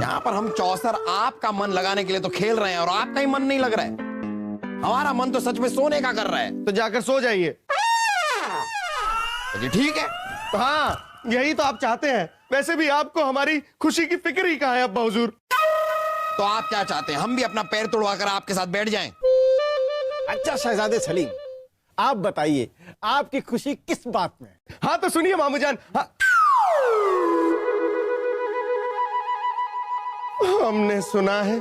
यहाँ पर हम चौसर आपका मन लगाने के लिए तो खेल रहे हैं और आपका ही मन नहीं लग रहा है। हमारा मन तो सच में सोने का कर रहा है। तो जाकर सो जाइए। जी ठीक है। तो हाँ, यही तो आप चाहते हैं। वैसे भी आपको हमारी खुशी की फिक्र ही कहाँ है अब्बा हुजूर। तो आप क्या चाहते हैं, हम भी अपना पैर तोड़वाकर आपके साथ बैठ जाएं? अच्छा शहजादे सलीम, आप बताइए आपकी खुशी किस बात में? हाँ तो सुनिए मामूजान। हाँ। हमने सुना है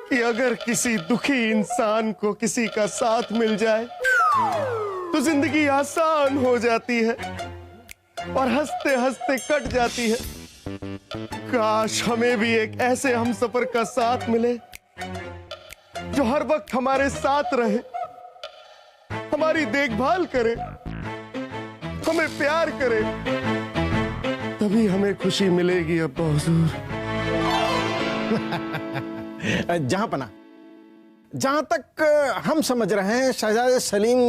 कि अगर किसी दुखी इंसान को किसी का साथ मिल जाए तो जिंदगी आसान हो जाती है और हंसते हंसते कट जाती है। काश हमें भी एक ऐसे हमसफर का साथ मिले जो हर वक्त हमारे साथ रहे, हमारी देखभाल करे, हमें प्यार करे, तभी हमें खुशी मिलेगी अब्बा हुजूर। जहांपना, जहां तक हम समझ रहे हैं शहजादे सलीम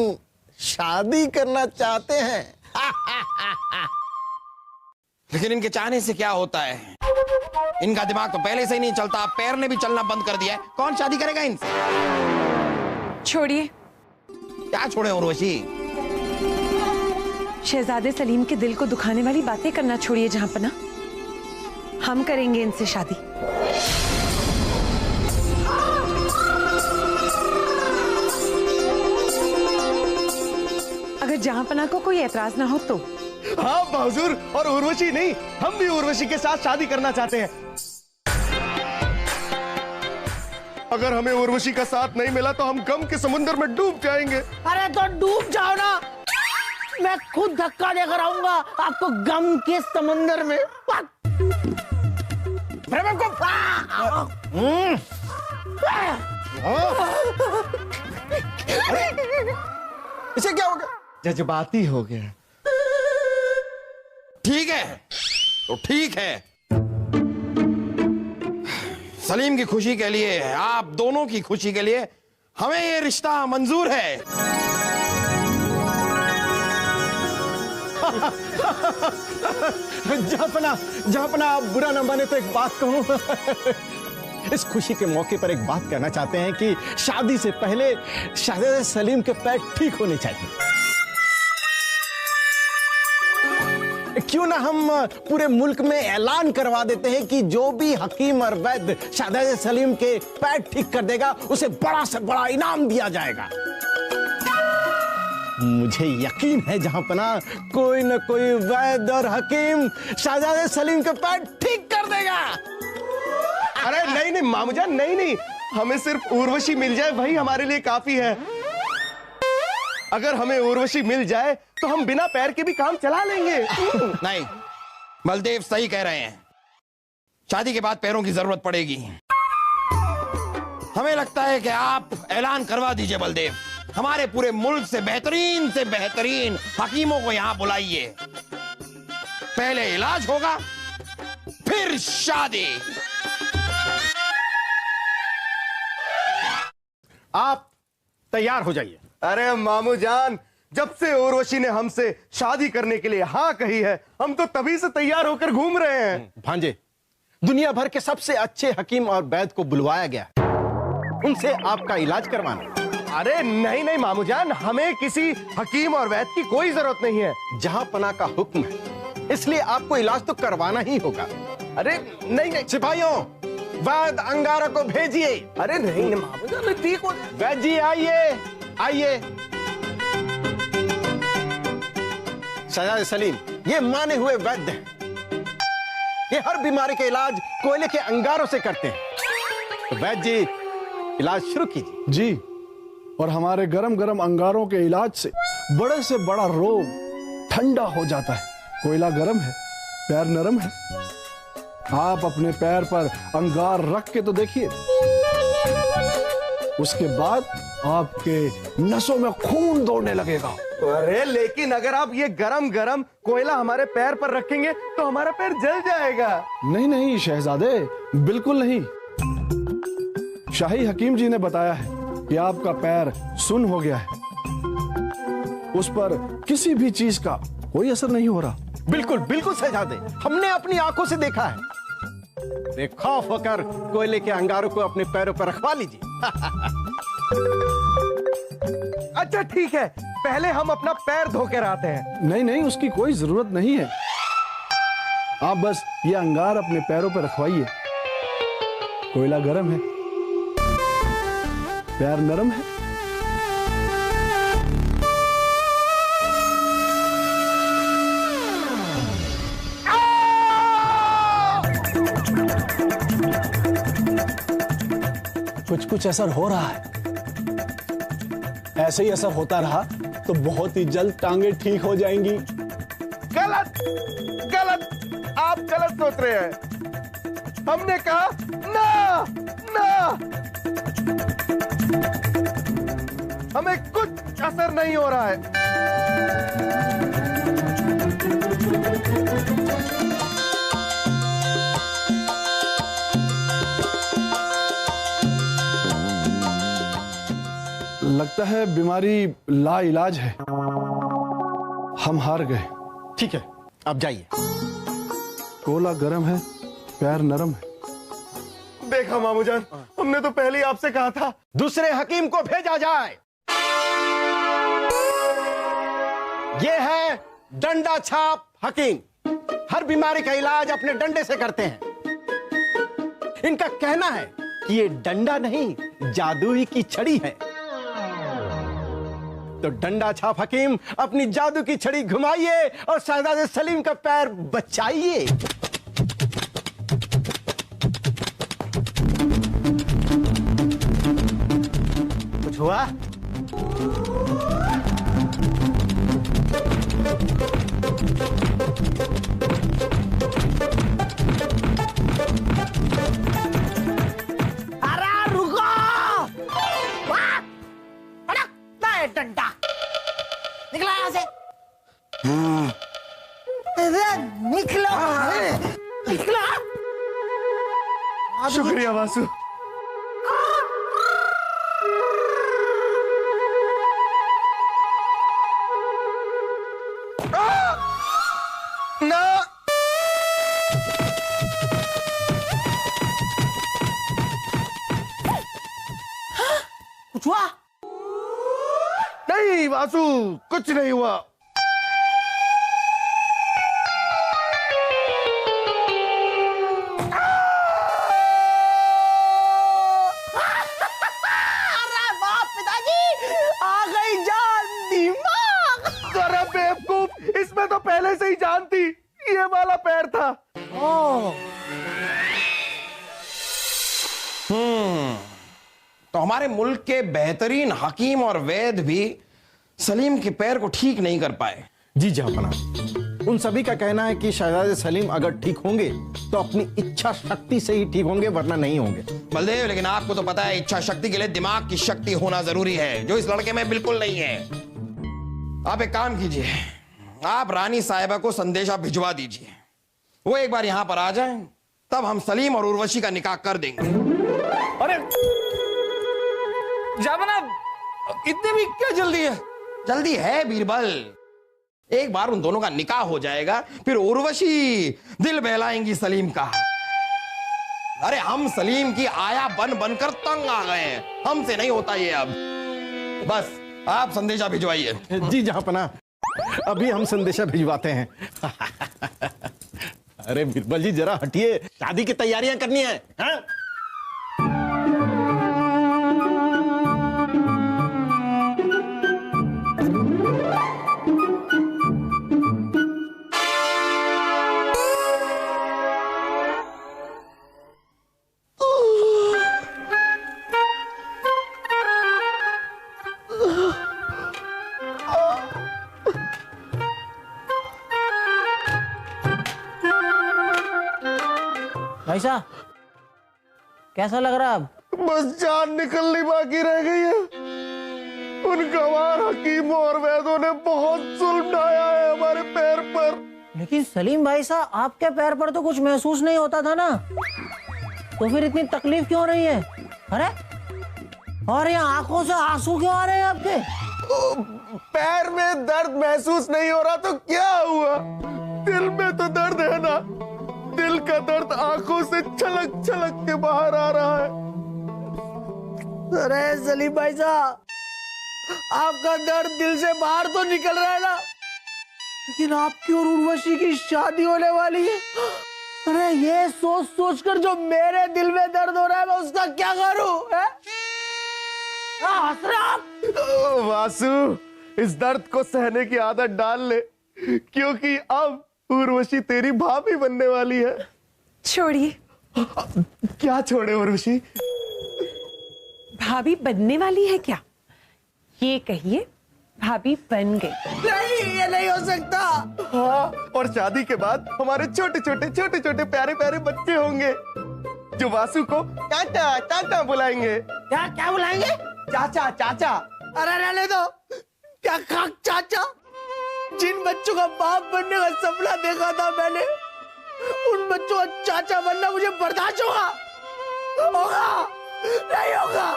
शादी करना चाहते हैं। लेकिन इनके चाहने से क्या होता है? इनका दिमाग तो पहले से ही नहीं चलता, पैर ने भी चलना बंद कर दिया है। कौन शादी करेगा इनसे? छोड़िए। क्या छोड़े उर्वशी? शहजादे सलीम के दिल को दुखाने वाली बातें करना छोड़िए जहांपना। हम करेंगे इनसे शादी। अगर जहांपना को कोई एतराज ना हो तो। हाँ अब्बा हुजूर, और उर्वशी नहीं, हम भी उर्वशी के साथ शादी करना चाहते हैं। अगर हमें उर्वशी का साथ नहीं मिला तो हम गम के समुद्र में डूब जाएंगे। अरे तो डूब जाओ ना, मैं खुद धक्का देकर आऊंगा आपको गम के समुद्र में। इसे क्या हो गया? जज्बाती हो गया। ठीक है तो ठीक है, सलीम की खुशी के लिए, आप दोनों की खुशी के लिए हमें ये रिश्ता मंजूर है। जहांपना आप बुरा न माने तो एक बात कहूं। इस खुशी के मौके पर एक बात कहना चाहते हैं कि शादी से पहले शहजादे सलीम के पैर ठीक होने चाहिए। क्यों ना हम पूरे मुल्क में ऐलान करवा देते हैं कि जो भी हकीम और वैद्य शहजादे सलीम के पैर ठीक कर देगा उसे बड़ा से बड़ा इनाम दिया जाएगा। मुझे यकीन है जहांपना कोई न कोई वैद्य और हकीम शहजादे सलीम के पैर ठीक कर देगा। अरे नहीं नहीं मामूजान, नहीं नहीं, हमें सिर्फ उर्वशी मिल जाए वही हमारे लिए काफी है। अगर हमें उर्वशी मिल जाए तो हम बिना पैर के भी काम चला लेंगे। नहीं, बलदेव सही कह रहे हैं, शादी के बाद पैरों की जरूरत पड़ेगी। हमें लगता है कि आप ऐलान करवा दीजिए बलदेव, हमारे पूरे मुल्क से बेहतरीन हकीमों को यहां बुलाइए। पहले इलाज होगा फिर शादी। आप तैयार हो जाइए। अरे मामूजान, जब से उर्वशी ने हमसे शादी करने के लिए हाँ कही है, हम तो तभी से तैयार होकर घूम रहे हैं। भांजे, दुनिया भर के सबसे अच्छे हकीम और वैद्य को बुलवाया गया है, उनसे आपका इलाज करवाना। अरे नहीं नहीं मामूजान, हमें किसी हकीम और वैद्य की कोई जरूरत नहीं है। जहांपना का हुक्म है, इसलिए आपको इलाज तो करवाना ही होगा। अरे नहीं नहीं सिपाहियों, वैद्य अंगारा को भेजिए। अरे नहीं नहीं मामूजान, ठीक हो जाए। वैद्य जी आइए आइए। शहजादे सलीम ये माने हुए वैद्य हैं, ये हर बीमारी का इलाज कोयले के अंगारों से करते हैं। तो वैद्य जी इलाज शुरू कीजिए। जी, और हमारे गरम गरम अंगारों के इलाज से बड़े से बड़ा रोग ठंडा हो जाता है। कोयला गरम है, पैर नरम है। आप अपने पैर पर अंगार रख के तो देखिए, उसके बाद आपके नसों में खून दौड़ने लगेगा। अरे लेकिन अगर आप ये गरम गरम कोयला हमारे पैर पर रखेंगे तो हमारा पैर जल जाएगा। नहीं नहीं शहजादे, बिल्कुल नहीं। शाही हकीम जी ने बताया है कि आपका पैर सुन्न हो गया है, उस पर किसी भी चीज का कोई असर नहीं हो रहा। बिल्कुल बिल्कुल शहजादे, हमने अपनी आंखों से देखा है। बेखौफ होकर कोयले के अंगारों को अपने पैरों पर रखवा लीजिए। अच्छा ठीक है, पहले हम अपना पैर धोकर आते हैं। नहीं नहीं, उसकी कोई जरूरत नहीं है। आप बस ये अंगार अपने पैरों पर रखवाइए। कोयला गर्म है, पैर नरम है। कुछ कुछ असर हो रहा है। ऐसे ही असर होता रहा तो बहुत ही जल्द टांगे ठीक हो जाएंगी। गलत गलत, आप गलत सोच रहे हैं। हमने कहा ना ना, हमें कुछ असर नहीं हो रहा है। लगता है बीमारी लाइलाज है। हम हार गए। ठीक है, अब जाइए। कोयला गर्म है, पैर नरम है। देखा मामूजान, हमने तो पहले ही आपसे कहा था। दूसरे हकीम को भेजा जाए। ये है डंडा छाप हकीम। हर बीमारी का इलाज अपने डंडे से करते हैं। इनका कहना है कि ये डंडा नहीं, जादू ही की छड़ी है। तो डंडा छाप हकीम अपनी जादू की छड़ी घुमाइए और शहजादे सलीम का पैर बचाइए। कुछ हुआ? अरे रुको! वाह! अड़कता है डंडा। निकला यहाँ से। निकलो, निकला। शुक्रिया वासु। ना, कुछ हुआ? नहीं वासु, कुछ नहीं हुआ। अरे बाप पिताजी, आ गई जान दिमाग। अरे बेवकूफ, इसमें तो पहले से ही जान थी। ये वाला पैर था। तो हमारे मुल्क के बेहतरीन हकीम और वैद भी सलीम के पैर को ठीक नहीं कर पाए। जी जहां, उन सभी का कहना है कि शहजादे सलीम अगर ठीक होंगे तो अपनी इच्छा शक्ति से ही ठीक होंगे, वरना नहीं होंगे। बलदेव, लेकिन आपको तो पता है इच्छा शक्ति के लिए दिमाग की शक्ति होना जरूरी है, जो इस लड़के में बिल्कुल नहीं है। आप एक काम कीजिए, आप रानी साहिबा को संदेशा भिजवा दीजिए। वो एक बार यहां पर आ जाएं, तब हम सलीम और उर्वशी का निकाह कर देंगे। अरे जामना, इतनी भी क्या जल्दी है? जल्दी है बीरबल, एक बार उन दोनों का निकाह हो जाएगा, फिर उर्वशी दिल बहलाएंगी सलीम का। अरे हम सलीम की आया बन बनकर तंग आ गए हैं, हमसे नहीं होता ये अब। बस आप संदेशा भिजवाइए। जी जहांपना, अभी हम संदेशा भिजवाते हैं। अरे बिरबल जी जरा हटिए, शादी की तैयारियां करनी है। हाँ? भाई साहब, कैसा लग रहा है अब? बस जान निकलनी बाकी रह गई है। उन गवार हकीमों और वैदों ने बहुत जुल्म ढाया है हमारे पैर पर। लेकिन सलीम भाई साहब, आपके पैर पर तो कुछ महसूस नहीं होता था ना, तो फिर इतनी तकलीफ क्यों हो रही है? अरे, और ये आंखों से आंसू क्यों आ रहे हैं आपके? पैर में दर्द महसूस नहीं हो रहा तो क्या हुआ? दिल में तो दर्द है ना। दिल का दर्द आंखों से छलक छलक के बाहर आ रहा है। अरे सलीम भाई साहब, आपका दर्द दिल से बाहर तो निकल रहा है ना, लेकिन आपकी और उर्वशी की शादी होने वाली है। अरे ये सोच सोच कर जो मेरे दिल में दर्द हो रहा है, मैं उसका क्या करूं? हंस रहे आप? वासु, इस दर्द को सहने की आदत डाल ले, क्योंकि अब उर्वशी तेरी भाभी बनने वाली है। छोड़िए। क्या छोड़े उर्वशी? भाभी बनने वाली है क्या? ये कहिए भाभी बन गई। नहीं, ये नहीं हो सकता। हाँ, और शादी के बाद हमारे छोटे छोटे प्यारे प्यारे बच्चे होंगे जो वासु को चाचा चाचा बुलाएंगे। क्या बुलाएंगे? चाचा चाचा। अरे रहने दो। क्या खाक चाचा? जिन बच्चों का बाप बनने का सपना देखा था मैंने, उन बच्चों का चाचा बनना मुझे बर्दाश्त होगा? नहीं होगा।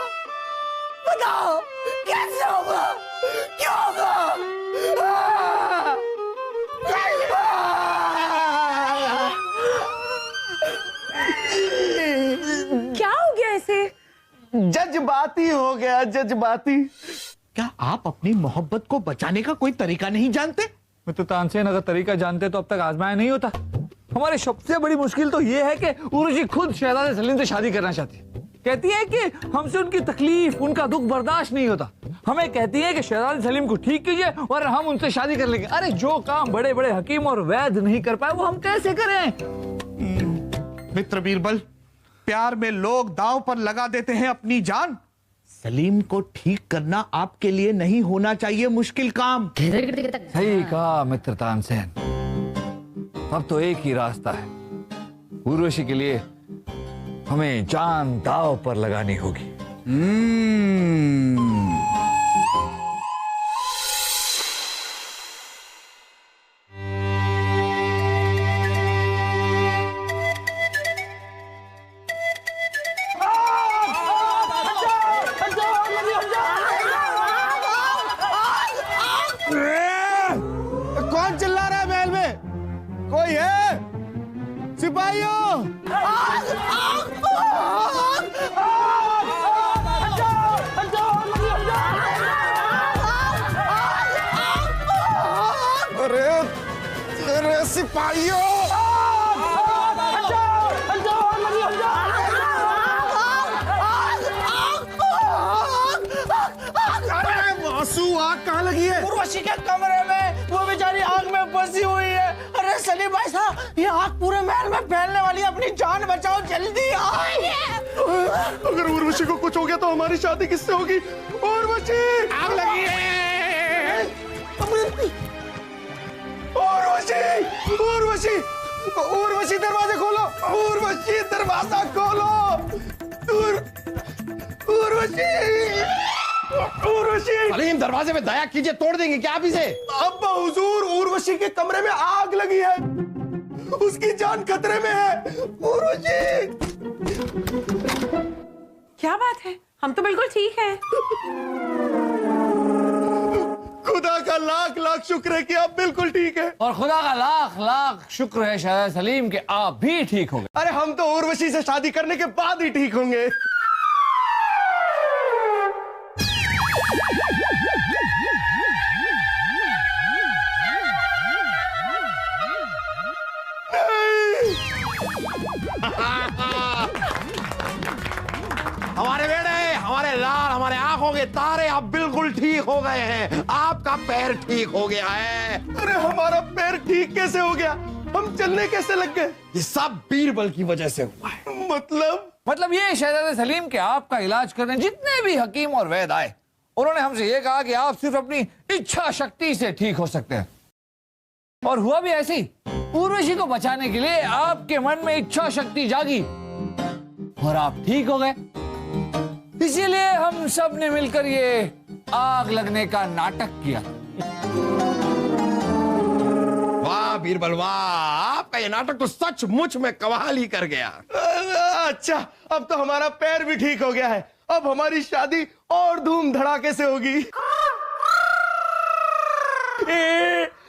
बताओ कैसे होगा? क्यों होगा? क्या हो गया ऐसे? जज्बाती हो गया, जज्बाती। क्या आप अपनी मोहब्बत को बचाने का कोई तरीका नहीं जानते? मित्र तानसेन, अगर तरीका जानते तो अब तक आजमाया नहीं होता। हमारी सबसे बड़ी मुश्किल तो ये है कि उर्वशी खुद शहजादे सलीम से शादी करना चाहती है। कहती है कि हमसे उनकी तकलीफ, उनका दुख बर्दाश्त नहीं होता। हमें कहती है कि शहजादे सलीम को ठीक कीजिए और हम उनसे शादी कर लेंगे। अरे जो काम बड़े बड़े हकीम और वैद्य नहीं कर पाए, वो हम कैसे करें? मित्र बीरबल, प्यार में लोग दांव पर लगा देते हैं अपनी जान। सलीम को ठीक करना आपके लिए नहीं होना चाहिए मुश्किल काम। सही कहा मित्र तानसेन। अब तो एक ही रास्ता है, उर्वशी के लिए हमें जान दांव पर लगानी होगी। कौन चिल्ला रहा है महल में? कोई है? सिपाहियों! अरे अरे सिपाहियों! वासु, आग कहाँ लगी है? उर्वशी के कमरे में, वो बेचारी आग में फंसी हुई है। अरे सलीम भाई साहब, ये आग पूरे महल में फैलने वाली है, अपनी जान बचाओ, जल्दी आओ। अगर उर्वशी को कुछ हो गया तो हमारी शादी किससे होगी? उर्वशी! आग लगी है! उर्वशी! उर्वशी! उर्वशी, दरवाजा खोलो! उर्वशी, दरवाजा खोलो! उर्वशी! उर्वशी! सलीम, दरवाजे में दया कीजिए, तोड़ देंगे क्या आप इसे? अब्बा हुजूर, उर्वशी के कमरे में आग लगी है, उसकी जान खतरे में है। उर्वशी! क्या बात है? हम तो बिल्कुल ठीक हैं। खुदा का लाख लाख शुक्र है कि आप बिल्कुल ठीक है। और खुदा का लाख लाख शुक्र है शहजादे सलीम के आप भी ठीक हो गए। अरे हम तो उर्वशी से शादी करने के बाद ही ठीक होंगे। हमारे बेटे, हमारे लाल, हमारे आंखों के तारे अब बिल्कुल ठीक हो गए हैं। आपका पैर ठीक हो गया है। अरे हमारा पैर ठीक कैसे हो गया? हम चलने कैसे लग गए? ये सब बीरबल की वजह से हुआ है। मतलब ये शहजादे सलीम के आपका इलाज करने जितने भी हकीम और वैद्य आए, उन्होंने हमसे ये कहा कि आप सिर्फ अपनी इच्छा शक्ति से ठीक हो सकते हैं। और हुआ भी ऐसी। उर्वशी को बचाने के लिए आपके मन में इच्छा शक्ति जागी और आप ठीक हो गए। इसीलिए हम सब ने मिलकर ये आग लगने का नाटक किया। वाह बीरबल वाह, आपका ये नाटक तो सचमुच में कमाल ही कर गया। अच्छा, अब तो हमारा पैर भी ठीक हो गया है। अब हमारी शादी और धूम धड़ाके से होगी।